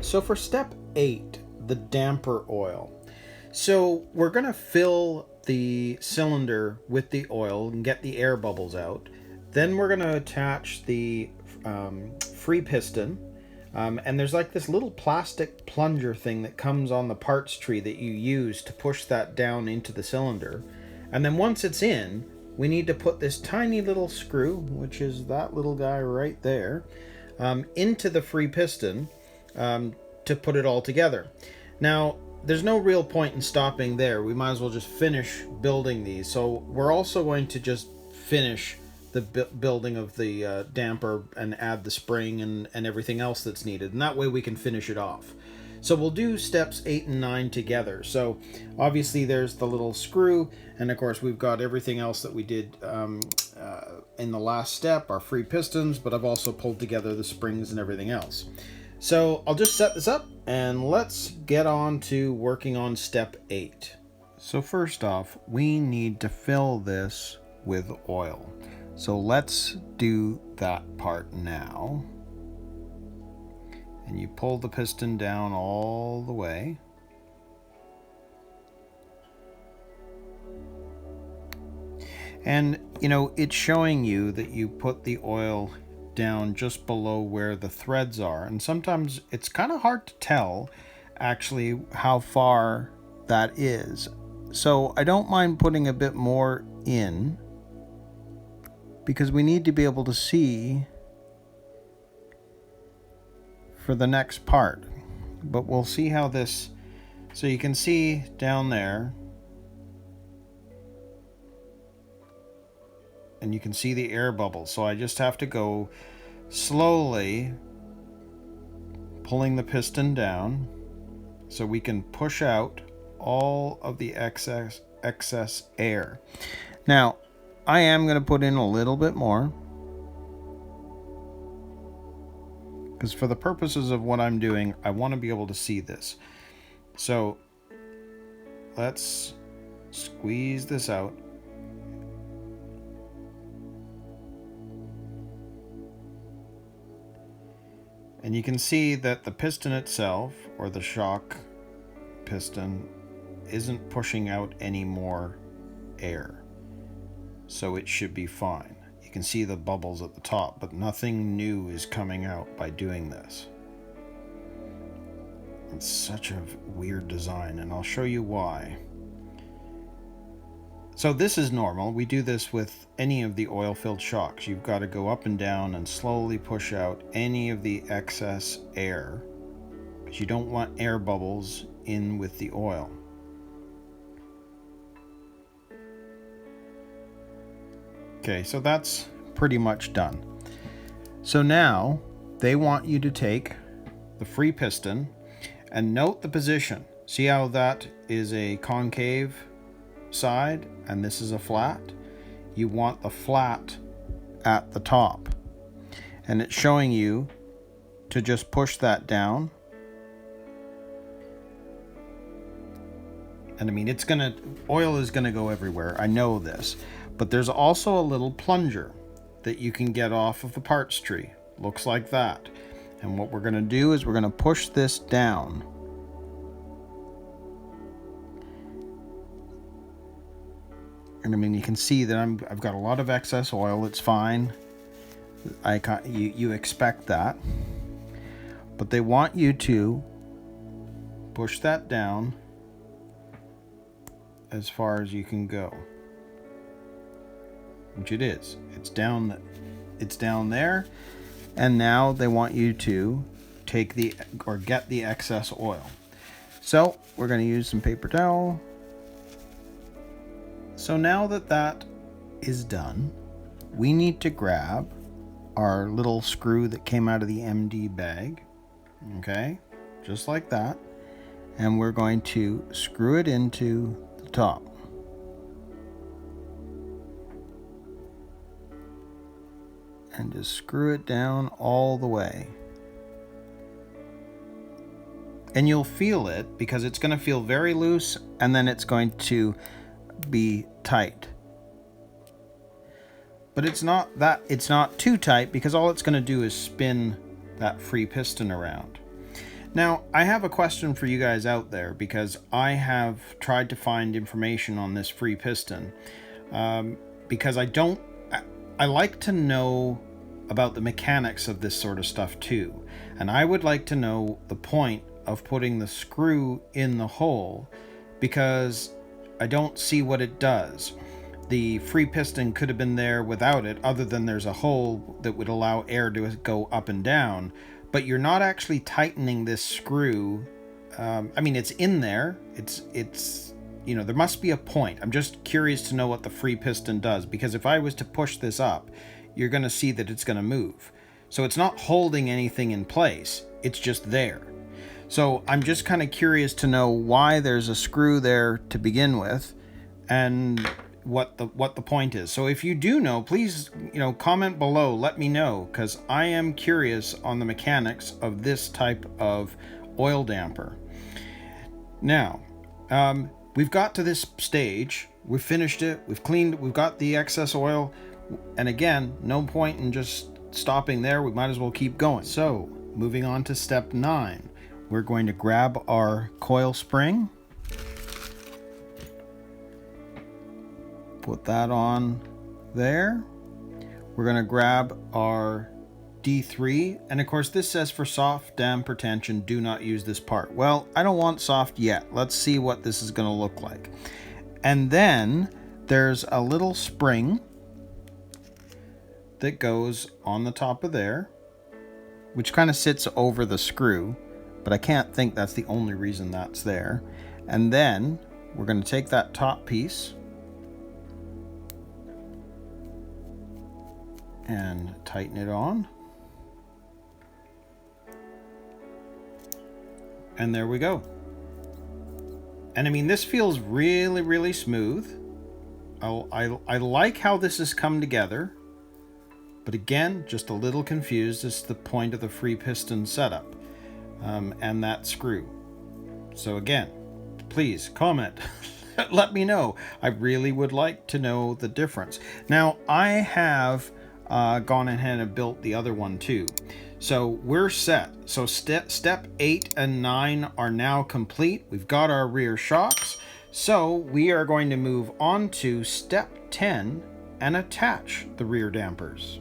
So for step 8, the damper oil. So we're going to fill the cylinder with the oil and get the air bubbles out. Then we're going to attach the free piston. And there's like this little plastic plunger thing that comes on the parts tree that you use to push that down into the cylinder. And then once it's in, we need to put this tiny little screw, which is that little guy right there, into the free piston to put it all together. Now, there's no real point in stopping there. We might as well just finish building these. So we're also going to just finish the building of the damper and add the spring and everything else that's needed. And that way we can finish it off. So we'll do steps 8 and 9 together. So obviously there's the little screw, and of course we've got everything else that we did in the last step, our free pistons, but I've also pulled together the springs and everything else. So I'll just set this up and let's get on to working on step 8. So first off, we need to fill this with oil. So let's do that part now. And you pull the piston down all the way. And, you know, it's showing you that you put the oil down just below where the threads are. And sometimes it's kind of hard to tell actually how far that is. So I don't mind putting a bit more in, because we need to be able to see for the next part. But we'll see how this, so you can see down there, and you can see the air bubbles. So I just have to go slowly pulling the piston down so we can push out all of the excess air. Now I am going to put in a little bit more, because for the purposes of what I'm doing, I want to be able to see this. So let's squeeze this out. And you can see that the piston itself, or the shock piston, isn't pushing out any more air. So it should be fine. You can see the bubbles at the top, but nothing new is coming out by doing this. It's such a weird design, and I'll show you why. So this is normal. We do this with any of the oil-filled shocks. You've got to go up and down and slowly push out any of the excess air, because you don't want air bubbles in with the oil. Okay, so that's pretty much done. So now they want you to take the free piston and note the position. See how that is a concave side and this is a flat? You want the flat at the top. And it's showing you to just push that down. And I mean, oil is gonna go everywhere. I know this. But there's also a little plunger that you can get off of the parts tree. Looks like that. And what we're going to do is we're going to push this down. And I mean, you can see that I've got a lot of excess oil. It's fine. You expect that. But they want you to push that down as far as you can go. Which it is. It's down there, and now they want you to take get the excess oil. So we're going to use some paper towel. So now that that is done, we need to grab our little screw that came out of the MD bag, okay, just like that, and we're going to screw it into the top. And just screw it down all the way. And you'll feel it, because it's going to feel very loose and then it's going to be tight. But it's not too tight, because all it's going to do is spin that free piston around. Now, I have a question for you guys out there, because I have tried to find information on this free piston, because I like to know about the mechanics of this sort of stuff too. And I would like to know the point of putting the screw in the hole, because I don't see what it does. The free piston could have been there without it, other than there's a hole that would allow air to go up and down. But you're not actually tightening this screw. I mean, it's in there. It's you know, there must be a point. I'm just curious to know what the free piston does, because if I was to push this up, you're going to see that it's going to move. So it's not holding anything in place. It's just there. So I'm just kind of curious to know why there's a screw there to begin with, and what the point is. So if you do know, please, you know, comment below, let me know, because I am curious on the mechanics of this type of oil damper. Now, we've got to this stage, we've finished it, we've cleaned, we've got the excess oil, and again, no point in just stopping there, we might as well keep going. So moving on to step 9, we're going to grab our coil spring, put that on there. We're going to grab our D3, and of course this says for soft damper tension, do not use this part. Well, I don't want soft yet. Let's see what this is going to look like. And then there's a little spring that goes on the top of there, which kind of sits over the screw, but I can't think that's the only reason that's there. And then we're going to take that top piece and tighten it on. And there we go. And I mean, this feels really, really smooth. I like how this has come together. But again, just a little confused as to the point of the free piston setup and that screw. So again, please comment. Let me know. I really would like to know the difference. Now, I have gone ahead and built the other one too. So we're set. So step 8 and 9 are now complete. We've got our rear shocks. So we are going to move on to step 10 and attach the rear dampers.